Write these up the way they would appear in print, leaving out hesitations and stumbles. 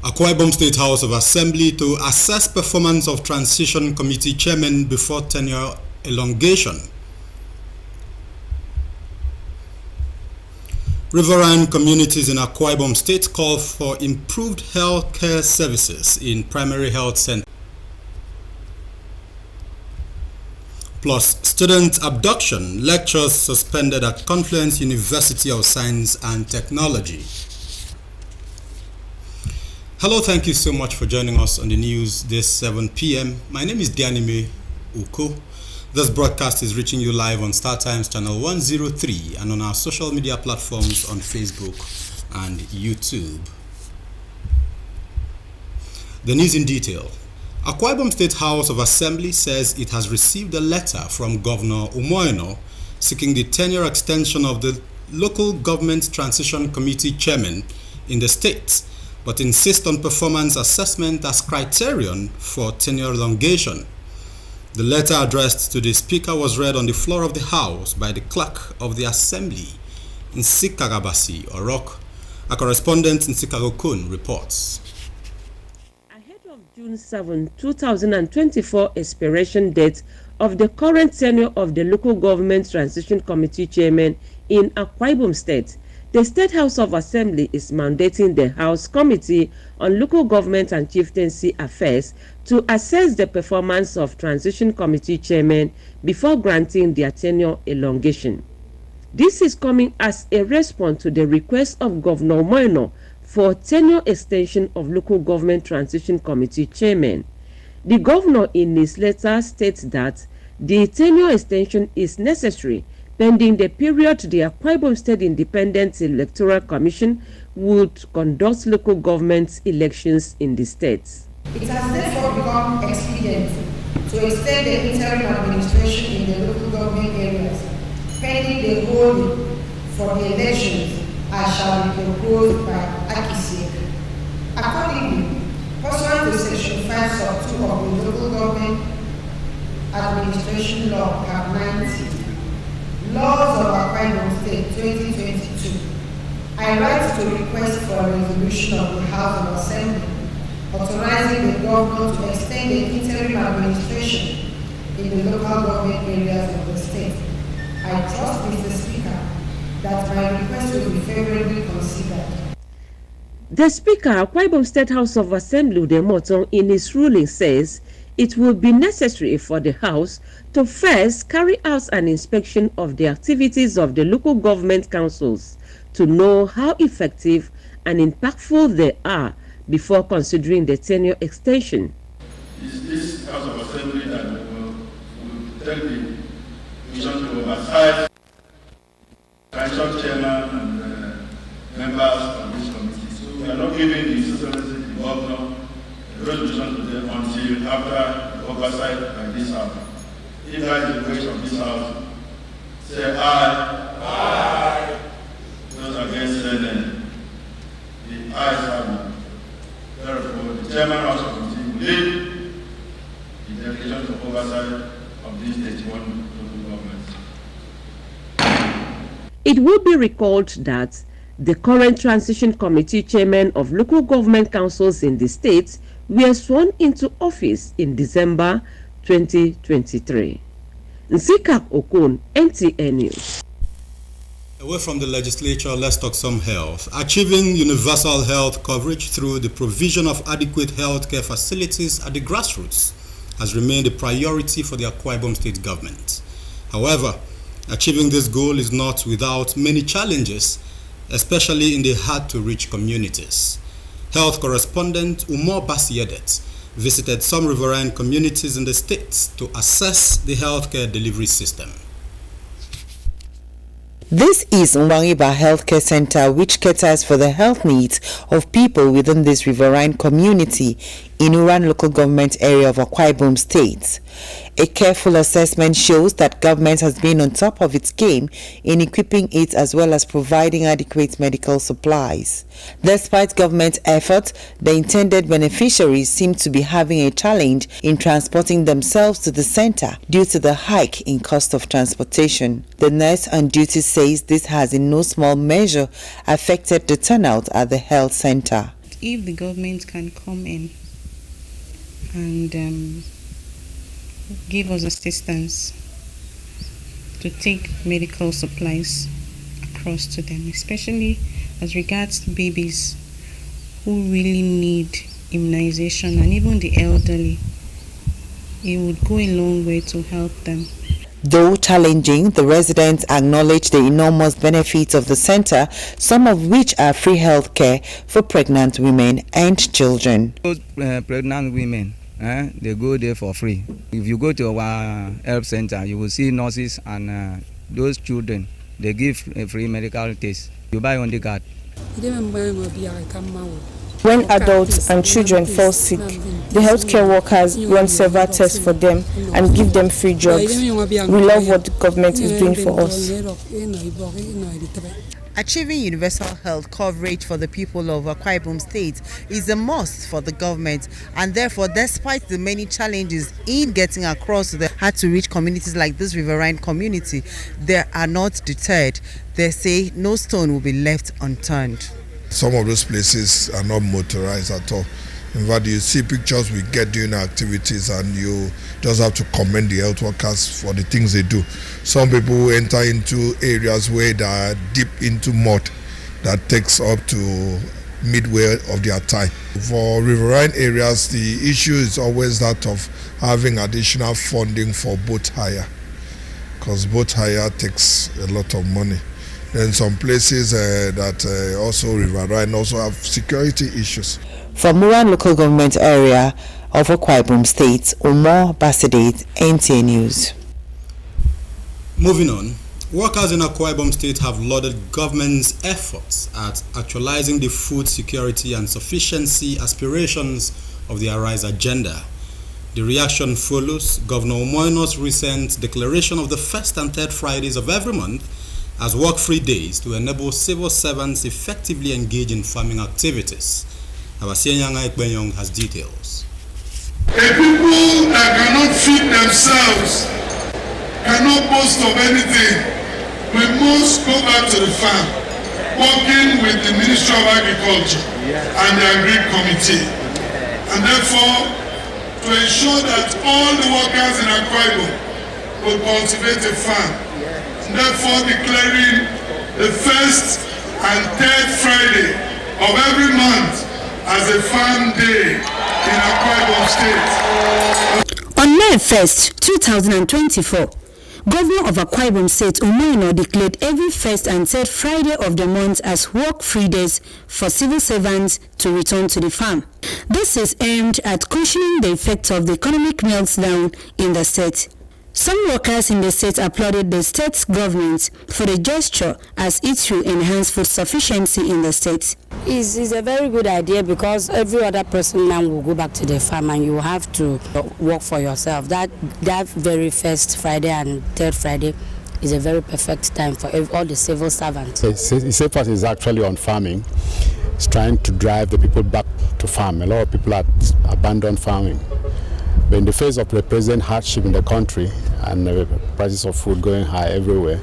Akwa Ibom State House of Assembly to assess performance of Transition Committee Chairman before tenure elongation. Riverine communities in Akwa Ibom State call for improved health care services in primary health centers. Plus, student abduction, lectures suspended at Confluence University of Science and Technology. Hello, thank you so much for joining us on the news this 7 p.m. My name is Dianime Uko. This broadcast is reaching you live on StarTimes channel 103 and on our social media platforms on Facebook and YouTube. The news in detail. Akwa Ibom State House of Assembly says it has received a letter from Governor Umoino seeking the tenure extension of the Local Government Transition Committee Chairman in the state, but insists on performance assessment as criterion for tenure elongation. The letter addressed to the Speaker was read on the floor of the House by the Clerk of the Assembly, Nsikarabasi Orok. A correspondent Nsikarokun reports. June 7, 2024 expiration date of the current tenure of the Local Government Transition Committee Chairman in Akwa Ibom State, the State House of Assembly is mandating the House Committee on Local Government and Chieftaincy Affairs to assess the performance of Transition Committee Chairman before granting their tenure elongation. This is coming as a response to the request of Governor Umoino for tenure extension of Local Government Transition Committee Chairman. The Governor in his letter states that the tenure extension is necessary pending the period the Akwa Ibom State Independent Electoral Commission would conduct local government elections in the state. It has therefore become expedient to extend the interim administration in the local government areas pending the holding for the elections as shall be proposed by AKISEC. Accordingly, pursuant to Section 5 sub 2 of the Local Government Administration Law, Cap 90, Laws of Akwa Ibom State 2022, I write to request for a resolution of the House of Assembly authorizing the Governor to extend the interim administration in the local government areas of the state. I trust, Mr. Speaker, that my request will be favorably considered. The Speaker, Akwa Ibom State House of Assembly, Udemoton, in his ruling says it will be necessary for the House to first carry out an inspection of the activities of the local government councils to know how effective and impactful they are before considering the tenure extension. This House of Assembly that will tell the Commission to oversight Transition Chairman and members of this committee. So we are not giving the Excellency the Governor a resolution to them until after the oversight by this House. If that is the wish of this House, say aye. Aye. Those against say nay. The ayes have it. Therefore, the Chairman of the committee will lead the delegation to oversight of these 81 local governments. It will be recalled that the current Transition Committee Chairman of local government councils in the state were sworn into office in December 2023. Nsikak Okun, NTN News. Away from the legislature, let's talk some health. Achieving universal health coverage through the provision of adequate healthcare facilities at the grassroots has remained a priority for the Akwa Ibom State government. However, achieving this goal is not without many challenges, especially in the hard-to-reach communities. Health correspondent Umar Basiedet visited some riverine communities in the state to assess the healthcare delivery system. This is Mwangiba Healthcare Center, which caters for the health needs of people within this riverine community in Uran local government area of Akwa Ibom State. A careful assessment shows that government has been on top of its game in equipping it as well as providing adequate medical supplies. Despite government effort, the intended beneficiaries seem to be having a challenge in transporting themselves to the center due to the hike in cost of transportation. The nurse on duty says this has in no small measure affected the turnout at the health center. if the government can come in and give us assistance to take medical supplies across to them, especially as regards to babies who really need immunization, and even the elderly. It would go a long way to help them. Though challenging, the residents acknowledge the enormous benefits of the center, some of which are free health care for pregnant women and children. Those pregnant women, they go there for free. If you go to our health center, you will see nurses and those children, they give a free medical test. You buy on the card. When adults and children fall sick, the healthcare workers run several tests for them and give them free drugs. We love what the government is doing for us. Achieving universal health coverage for the people of Akwa Ibom State is a must for the government, and therefore, despite the many challenges in getting across the hard-to-reach communities like this riverine community, they are not deterred. They say no stone will be left unturned. Some of those places are not motorized at all. In fact, you see pictures we get during activities and you just have to commend the health workers for the things they do. Some people enter into areas where they are deep into mud that takes up to midway of their time. For riverine areas, the issue is always that of having additional funding for boat hire, because boat hire takes a lot of money. Then some places that also riverine also have security issues. From Uran local government area of Akwa Ibom State, Umar Basidate, NTA News. Moving on, workers in Akwa Ibom State have lauded government's efforts at actualizing the food security and sufficiency aspirations of the Arise agenda. The reaction follows Governor Umoino's recent declaration of the first and third Fridays of every month as work-free days to enable civil servants effectively engage in farming activities. Our Sienyanga Ekbenyong has details. A people that cannot feed themselves, cannot boast of anything, we must go back to the farm, working with the Ministry of Agriculture and the Agri Committee. And therefore, to ensure that all the workers in Akwa Ibom will cultivate a farm, therefore declaring the first and third Friday of every month as a farm day in Akwa Ibom State. On May 1st, 2024, Governor of Akwa Ibom State, Umoino, declared every first and third Friday of the month as work-free days for civil servants to return to the farm. This is aimed at cushioning the effects of the economic meltdown in the state. Some workers in the state applauded the state government for the gesture as it will enhance food sufficiency in the state. It's a very good idea because every other person now will go back to the farm and you have to work for yourself. That very first Friday and third Friday is a very perfect time for all the civil servants. His effort is actually on farming. It's trying to drive the people back to farm. A lot of people have abandoned farming. But in the face of the present hardship in the country and the prices of food going high everywhere,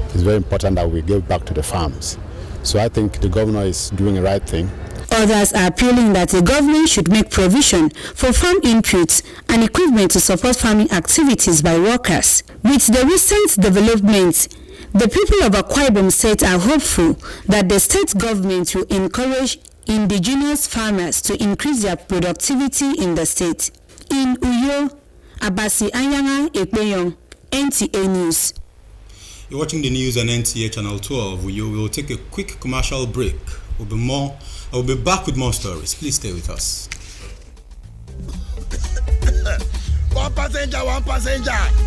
it's very important that we give back to the farms. So I think the governor is doing the right thing. Others are appealing that the government should make provision for farm inputs and equipment to support farming activities by workers. With the recent developments, the people of Akwa Ibom State are hopeful that the state government will encourage indigenous farmers to increase their productivity in the state. In Uyo, Abasi Anyanga Ekbenyong, NTA News. You're watching the news on NTA Channel 12. We will take a quick commercial break. I'll be back with more stories. Please stay with us. One passenger.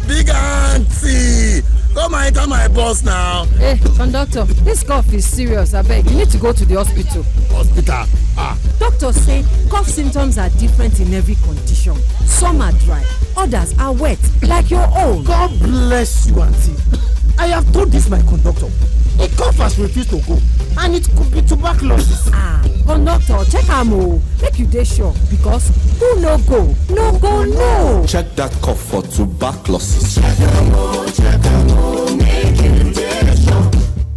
Big auntie. Come and enter my bus now. Hey, conductor, this cough is serious. I beg, you need to go to the hospital. Hospital? Doctors say cough symptoms are different in every condition. Some are dry, others are wet, like your own. God bless you, auntie. I have told this my conductor. The cough has refused to go, and it could be tuberculosis. Conductor, check am make you dey sure, because who no go, no. Check that cough for tuberculosis.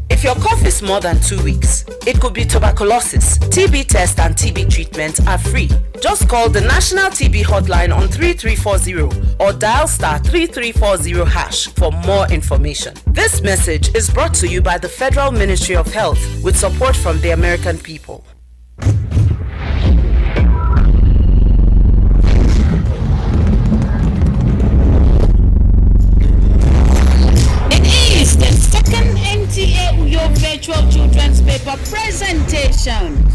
If your cough is more than 2 weeks, it could be tuberculosis. TB test and TB treatment are free. Just call the National TB Hotline on 3340 or dial *3340# for more information. This message is brought to you by the Federal Ministry of Health with support from the American people. It is the second NTA Uyo Virtual Children's Paper presentation.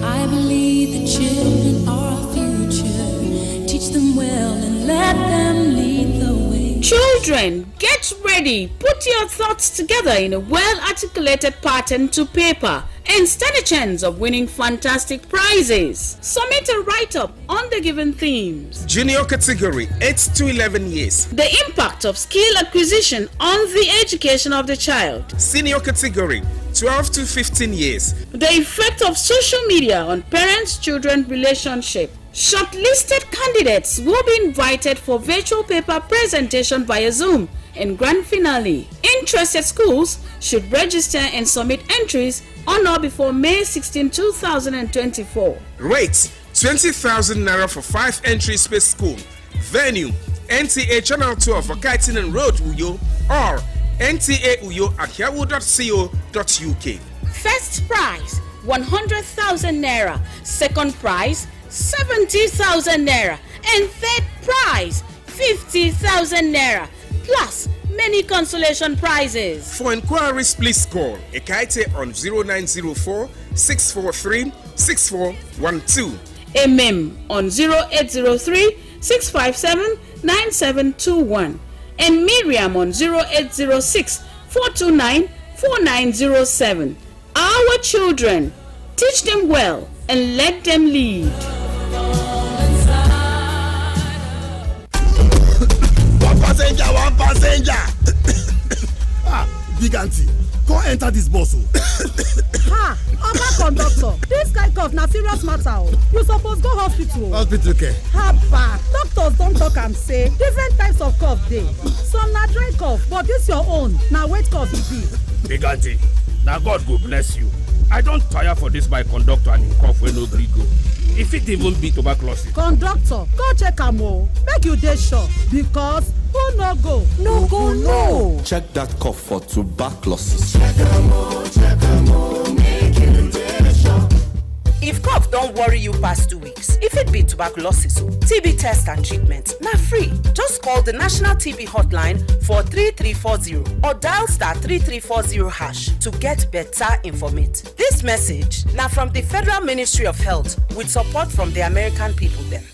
I believe the children are our future. Teach them well and let them lead the way. Children, get ready. Put your thoughts together in a well-articulated pattern to paper and stand a chance of winning fantastic prizes. Submit a write-up on the given themes. Junior category 8 to 11 years. The impact of skill acquisition on the education of the child. Senior category 12 to 15 years. The effect of social media on parents-children relationship. Shortlisted candidates will be invited for virtual paper presentation via Zoom and grand finale. Interested schools should register and submit entries on or before May 16, 2024. Rate 20,000 naira for 5 entries per school. Venue NTA Channel 12 for Kaitinan Road, Uyo, or NTA Uyo at yahoo.co.uk. First prize 100,000 naira. Second prize 70,000 naira. And third prize 50,000 naira. Plus many consolation prizes. For inquiries, please call Ekaite on 0904 643 6412. MM on 0803 657 9721. And Miriam on 0806 429 4907. Our children, teach them well and let them lead. One passenger. Big auntie, go enter this bus. Ha! Oga conductor, this kind cough na serious matter. You suppose go hospital. Hospital care. Haba, doctors don talk am say different types of cough dey. Some na dry cough, but this your own na wet cough e be. Big auntie, na God go bless you. I don tire for this my conductor and him cough wey no gree go. E fit even be tuberculosis. Conductor, go check am o, make you dey sure because who no go? No go no. Check that cough for tuberculosis. If cough don't worry you past 2 weeks, if it be tuberculosis, TB test and treatment, na free. Just call the National TB Hotline for 3340 or dial *3340# to get better information. This message now from the Federal Ministry of Health with support from the American people then.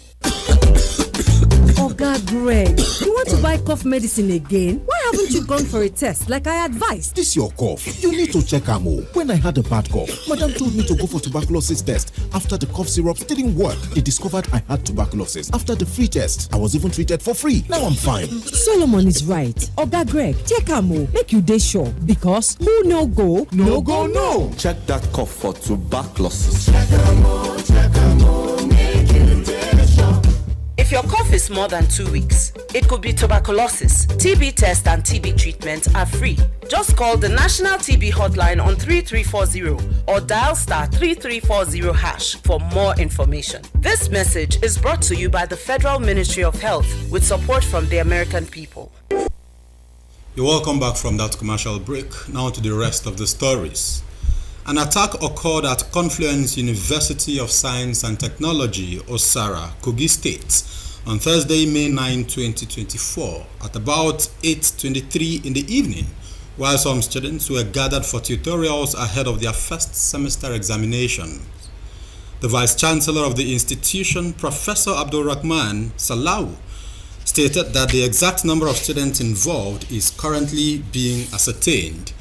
Oga Greg, you want to buy cough medicine again? Why haven't you gone for a test like I advised? This your cough. You need to check Amo. When I had a bad cough, Madam told me to go for tuberculosis test. After the cough syrups didn't work, they discovered I had tuberculosis. After the free test, I was even treated for free. Now I'm fine. Solomon is right. Oga Greg, check Amo. Make you dey sure because who no go, no go no. Check that cough for tuberculosis. If your cough is more than 2 weeks, it could be tuberculosis. TB test and TB treatment are free. Just call the National TB Hotline on 3340 or dial *3340# for more information. This message is brought to you by the Federal Ministry of Health with support from the American people. You're welcome back from that commercial break. Now to the rest of the stories. An attack occurred at Confluence University of Science and Technology, Osara, Kogi State, on Thursday, May 9, 2024, at about 8:23 in the evening, while some students were gathered for tutorials ahead of their first semester examination. The Vice-Chancellor of the institution, Professor Abdul Rahman Salau, stated that the exact number of students involved is currently being ascertained.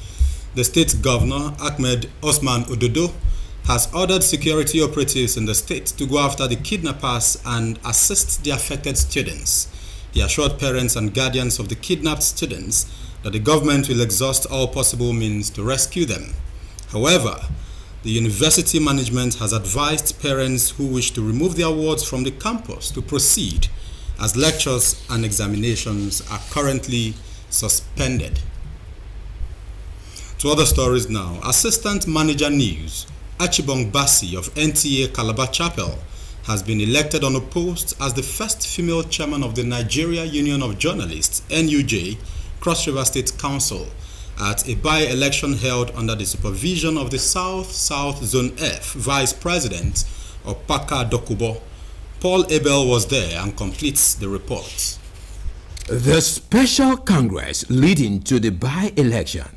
The state governor, Ahmed Osman Ododo, has ordered security operatives in the state to go after the kidnappers and assist the affected students. He assured parents and guardians of the kidnapped students that the government will exhaust all possible means to rescue them. However, the university management has advised parents who wish to remove their awards from the campus to proceed, as lectures and examinations are currently suspended. To other stories now. Assistant Manager News, Achibong Basi of NTA Calabar Chapel has been elected unopposed as the first female chairman of the Nigeria Union of Journalists, NUJ, Cross River State Council at a by-election held under the supervision of the South Zone F Vice President Opaka Dokubo. Paul Abel was there and completes the report. The special congress leading to the by-election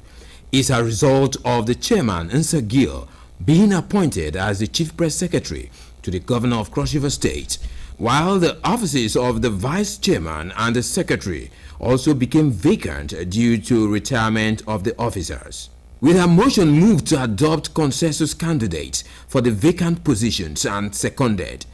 is a result of the chairman, Nsa Gill, being appointed as the chief press secretary to the governor of Cross River State, while the offices of the vice chairman and the secretary also became vacant due to retirement of the officers. With a motion moved to adopt consensus candidates for the vacant positions and seconded,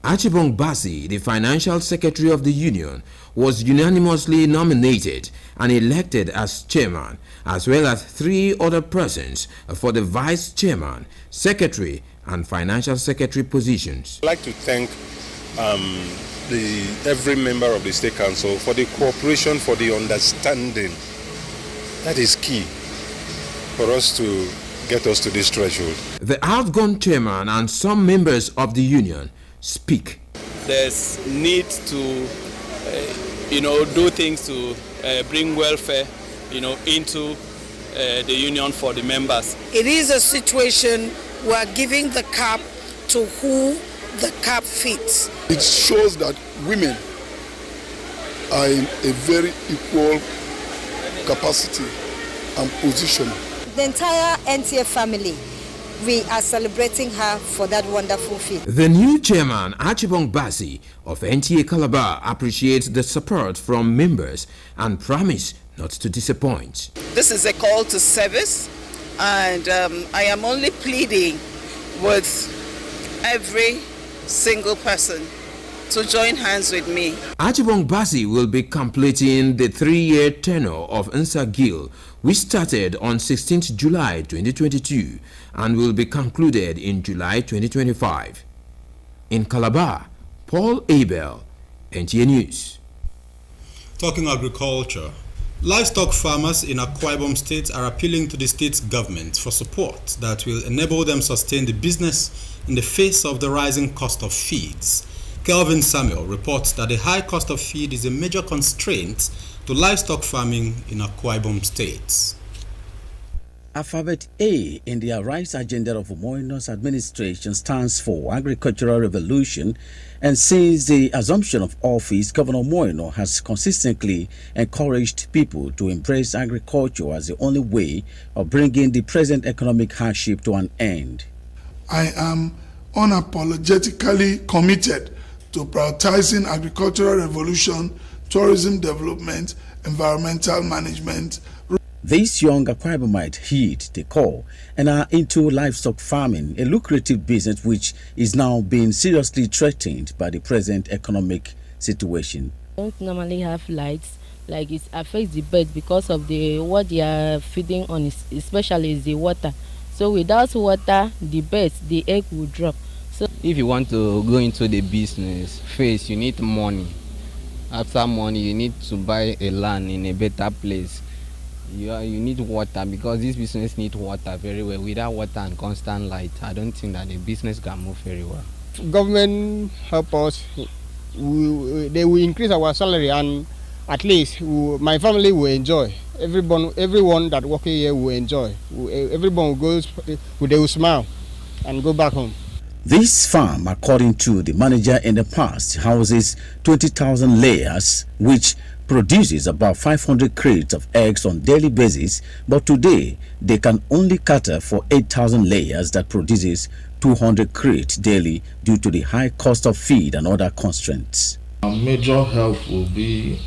Achibong Basi, the financial secretary of the union, was unanimously nominated and elected as chairman, as well as 3 other persons for the vice chairman, secretary, and financial secretary positions. I'd like to thank every member of the State Council for the cooperation, for the understanding. That is key for us to get us to this threshold. The outgone chairman and some members of the union speak. There's need to, do things to bring welfare, into the union for the members. It is a situation where giving the cap to who the cap fits. It shows that women are in a very equal capacity and position. The entire NTA family, we are celebrating her for that wonderful feat. The new chairman, Achibong Basi of NTA Calabar, appreciates the support from members and promise not to disappoint. This is a call to service, and I am only pleading with every single person to join hands with me. Achibong Basi will be completing the 3-year tenure of Nsa Gill, which started on 16th July 2022 and will be concluded in July 2025. In Calabar, Paul Abel, NTA News. Talking agriculture, livestock farmers in Akwa Ibom State are appealing to the state government for support that will enable them sustain the business in the face of the rising cost of feeds. Kelvin Samuel reports that the high cost of feed is a major constraint to livestock farming in Akwa Ibom State. Alphabet A in the Arise agenda of Omoino's administration stands for agricultural revolution, and since the assumption of office, Governor Omoino has consistently encouraged people to embrace agriculture as the only way of bringing the present economic hardship to an end. I am unapologetically committed to prioritizing agricultural revolution, tourism development, environmental management. These young Akwa Ibomite heed the call and are into livestock farming, a lucrative business which is now being seriously threatened by the present economic situation. Don't normally have lights, like it affects the birds because of what they are feeding on, especially is the water. So without water, the birds, the egg will drop. So if you want to go into the business, first you need money. After money, you need to buy a land in a better place. You need water, because this business needs water very well. Without water and constant light, I don't think that the business can move very well. Government help us. They will increase our salary, and at least my family will enjoy. Everyone that working here will enjoy. Everyone will go, they will smile and go back home. This farm, according to the manager in the past, houses 20,000 layers, which produces about 500 crates of eggs on daily basis, but today they can only cater for 8,000 layers that produces 200 crates daily due to the high cost of feed and other constraints. Our major help will be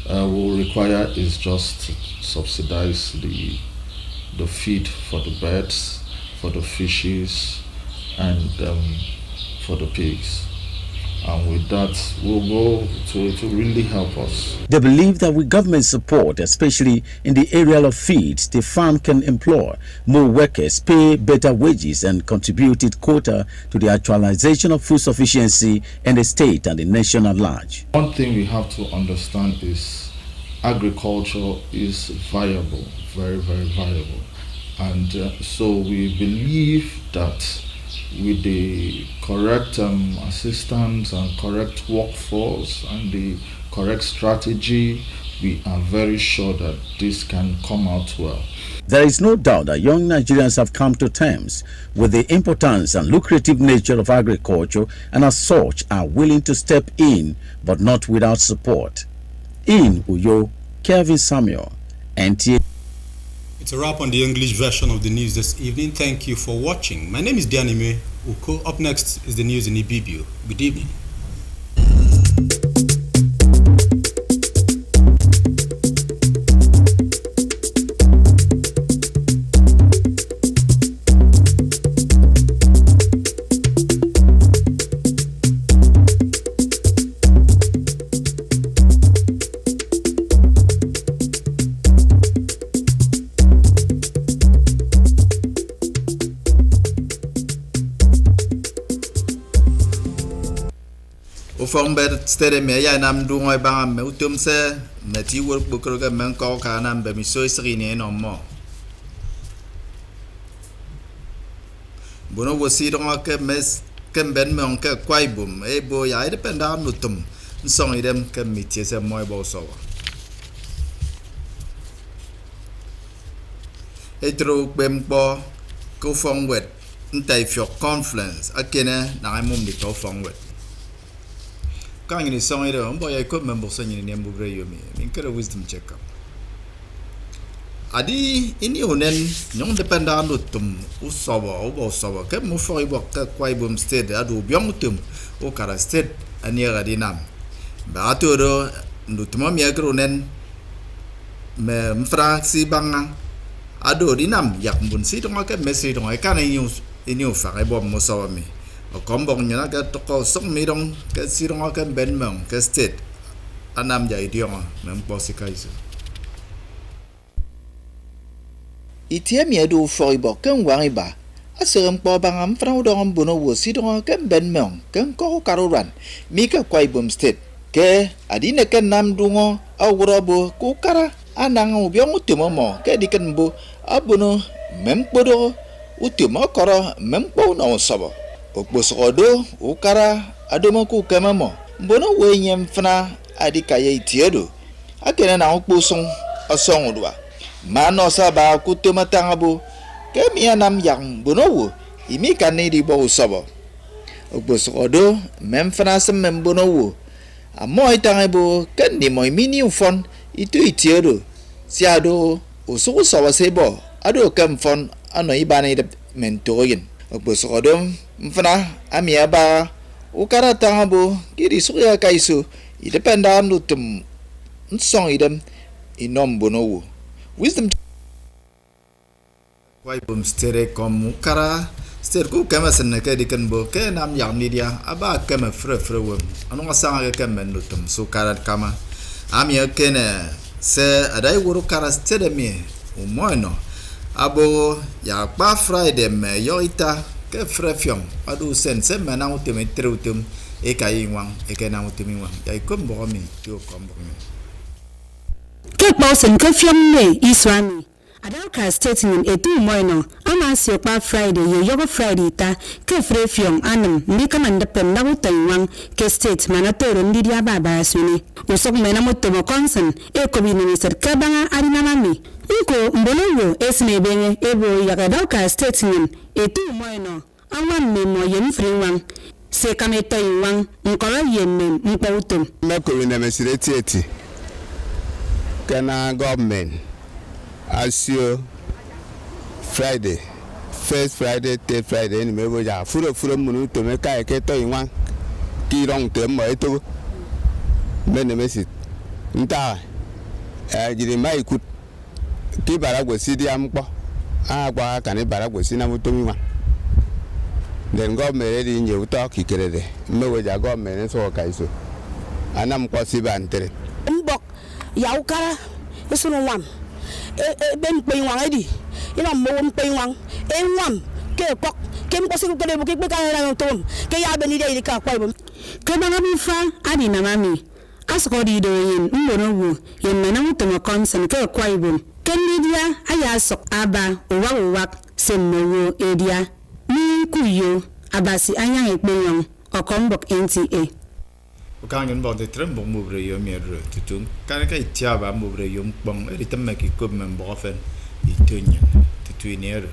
will require is just to subsidize the feed for the birds, for the fishes, and for the pigs. and with that will go to really help us. They believe that with government support, especially in the area of feeds, the farm can employ more workers, pay better wages, and contribute its quota to the actualization of food sufficiency in the state and the nation at large. One thing we have to understand is agriculture is viable, very, very viable. And so we believe that with the correct assistance and correct workforce and the correct strategy, we are very sure that this can come out well. There is no doubt that young Nigerians have come to terms with the importance and lucrative nature of agriculture, and as such are willing to step in, but not without support. In Uyo, Kevin Samuel, NTA. It's a wrap on the English version of the news this evening. Thank you for watching. My name is Dianime Uko. Up next is the news in Ibibio. Good evening. Phong bed stede me ya nam du ngoi ba me utum se me ti wor bu ko ga men ko ka nam be mi so sri ne no mo bono wo si dong ke mes kem ben me on ke kwai bum e bo ya de pen da nu tum song idem ke mi ti se moi bo so e tro bem bo ko phong wet ntai fyo conference akene na mum di to phong wet quand il est sans erreur, on va y aller même pour ça il n'y a pas de yomi. Mais que le wisdom check up. Adi ini onen non dependant de tum ou savoir ou bon savoir que mon frère il que quoi il bon state adu bien tum au cara state ani radinam. Ba atoro ndutuma mi agro nen me mfra si banga adu dinam yak bun si donc que messi donc kan ini fa bon mo savoir mi. Kombong nyana ka toko sok mirong ka sirong ka benmong ka state anam jai diong mem posi kaiso itia mi adu foi bo kan wangi ba aserem po bangam frau dong bono wo sidong ka benmong kan ko karuran mi ka kwai bom state ke adine kan nam dungo awrobo ku kara anang ubyong utimo mo ke diken bu abono mem podo utimo koro mem po no sobo Okbosodo ukara adomoku kemamo mbono wenyem fna adikaye itiedo akene na okbosong osongudwa mano saba kutomatangabo kemia nam yang bono imi kanidi bo sobo okbosodo memfna sem membono wo amoy tangebo kandi moy mini ufon itu itiedo siado usuku sawa sebo ado kemfon ano ibane de mentoyin okbosodo mfana amiaba ukara tangabo kiri suya kaisu idependa nutum nsong idem inom bonowo wisdom kwai bum stere kom ukara ster ku kama sanna ka dikan bo ke nam yang media aba kama fre wom anu asanga ka kama nutum sukara kama amia kene se adai woro kara stere mi umoino abo ya pa friday me yoita ke frefion adu sense mana utem treutum e kai wang e ke na utem wang ya ikom bo mi to kom bo mi ke pausen ke fiam ne iswami adalka statement etu moino ama si pa friday yo friday ta ke frefion anam mi kamanda pen na utem wang ke state mana toro ndidia baba suni usok mena motomo konsen e ko bi minister ka banga arina mami Inko mbolowo esme benye ebo yakadauka statement etu moino awan memo yen friwang se kameta yiwang nkora yemme mpautum mako na mesireti eti kana government asio Friday first Friday third Friday ni mebo ja furo munu to me ka eketo yiwang ki rong te mo eto mene mesit nta jiri mai kut ki baragwe sidi ampo agwa kani baragwe sina mutomiwa den government di nje uta ki kerede me we ja government so ka iso anam ko sibantere mbok yaw kara sunu wam ben pe wang edi ina mo pe wang wam ke kok kem ko siku kede buki ka na tom ke ya beni de ka kwa ibom ke banga mi fa adi na mami asko di do yin mbono wo yen mena mutomo konsen ke kwa ibom kendidia aya sok aba uwa semmewo edia ni kuyo abasi anya ekpeyon okombok NTA Ukangen bon de trem bon mobre yo mere tutung kan ka itia ba mobre yo mpong eri temme ki kob men bofen itenye tutuiner